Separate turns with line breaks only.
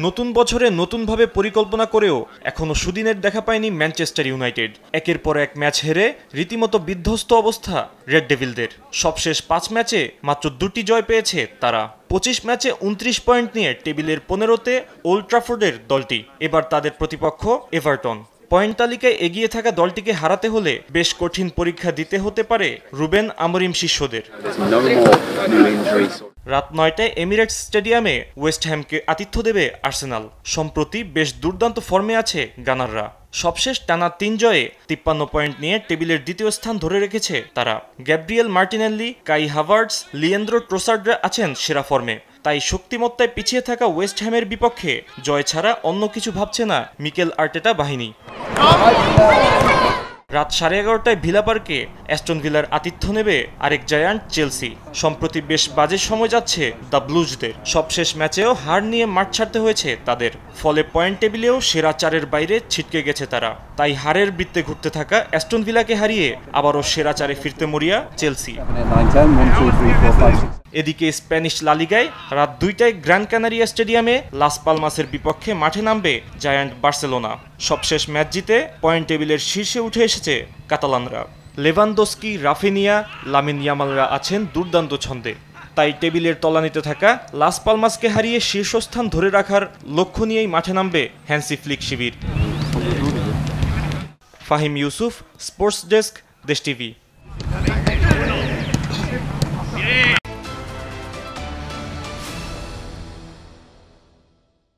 নতুন বছরে নতুনভাবে পরিকল্পনা করেও এখনো সুদিনের দেখা পায়নি ম্যানচেস্টার ইউনাইটেড। একের পর এক ম্যাচ হেরে রীতিমতো বিধ্বস্ত অবস্থা রেড ডেভিলদের। সবশেষ ৫ ম্যাচে মাত্র ২টি জয় পেয়েছে তারা। ২৫ ম্যাচে ২৯ পয়েন্ট নিয়ে টেবিলের ১৫তে ওল্ড ট্রাফোর্ডের দলটি। এবার তাদের প্রতিপক্ষ এভারটন। পয়েন্ট তালিকায় এগিয়ে থাকা দলটিকে হারাতে হলে বেশ কঠিন পরীক্ষা দিতে হতে পারে রুবেন আমরিম শিষ্যদের। রাত ৯টায় এমিরেটস স্টেডিয়ামে ওয়েস্ট হ্যামকে আতিথ্য দেবে আর্সেনাল। সম্প্রতি বেশ দুর্দান্ত ফর্মে আছে গানাররা। সবশেষ টানা ৩ জয়ে ৫৩ পয়েন্ট নিয়ে টেবিলের দ্বিতীয় স্থান ধরে রেখেছে তারা। গ্যাব্রিয়েল মার্টিনেল্লি, কাই হাভার্টস, লিয়েন্দ্রো ট্রোসার্ডরা আছেন সেরা ফর্মে। তাই শক্তিমত্তায় পিছিয়ে থাকা ওয়েস্ট হ্যামের বিপক্ষে জয় ছাড়া অন্য কিছু ভাবছে না মিকেল আর্টেটা বাহিনী। রাত 11:30টায় ভিলা পার্কে অ্যাস্টন ভিলার আতিথ্য নেবে আরেক জায়ান্ট চেলসি। সম্প্রতি বেশ বাজে সময় যাচ্ছে দ্য ব্লুজদের। সবশেষ ম্যাচেও হার নিয়ে মাঠ ছাড়তে হয়েছে তাদের। ফলে পয়েন্ট টেবিলেও সেরা ৪-এর বাইরে ছিটকে গেছে তারা। তাই হারের বৃত্তে ঘুরতে থাকা অ্যাস্টন ভিলাকে হারিয়ে আবারও সেরা ৪-এ ফিরতে মরিয়া চেলসি। এদিকে স্প্যানিশ লা লিগায় রাত ২টায় গ্র্যান ক্যানারিয়া স্টেডিয়ামে লাস পালমাসের বিপক্ষে মাঠে নামবে জায়ান্ট বার্সেলোনা। সবশেষ ম্যাচ জিতে পয়েন্ট টেবিলের শীর্ষে উঠে এসেছে কাতালানরা। লেভানদস্কি, রাফিনিয়া, লামিন ইয়ামালরা আছেন দুর্দান্ত ছন্দে। তাই টেবিলের তলানিতে থাকা লাস পালমাসকে হারিয়ে শীর্ষস্থান ধরে রাখার লক্ষ্য নিয়েই মাঠে নামবে হ্যান্সি ফ্লিক শিবির। ফাহিম ইউসুফ, স্পোর্টস ডেস্ক, দেশ টিভি।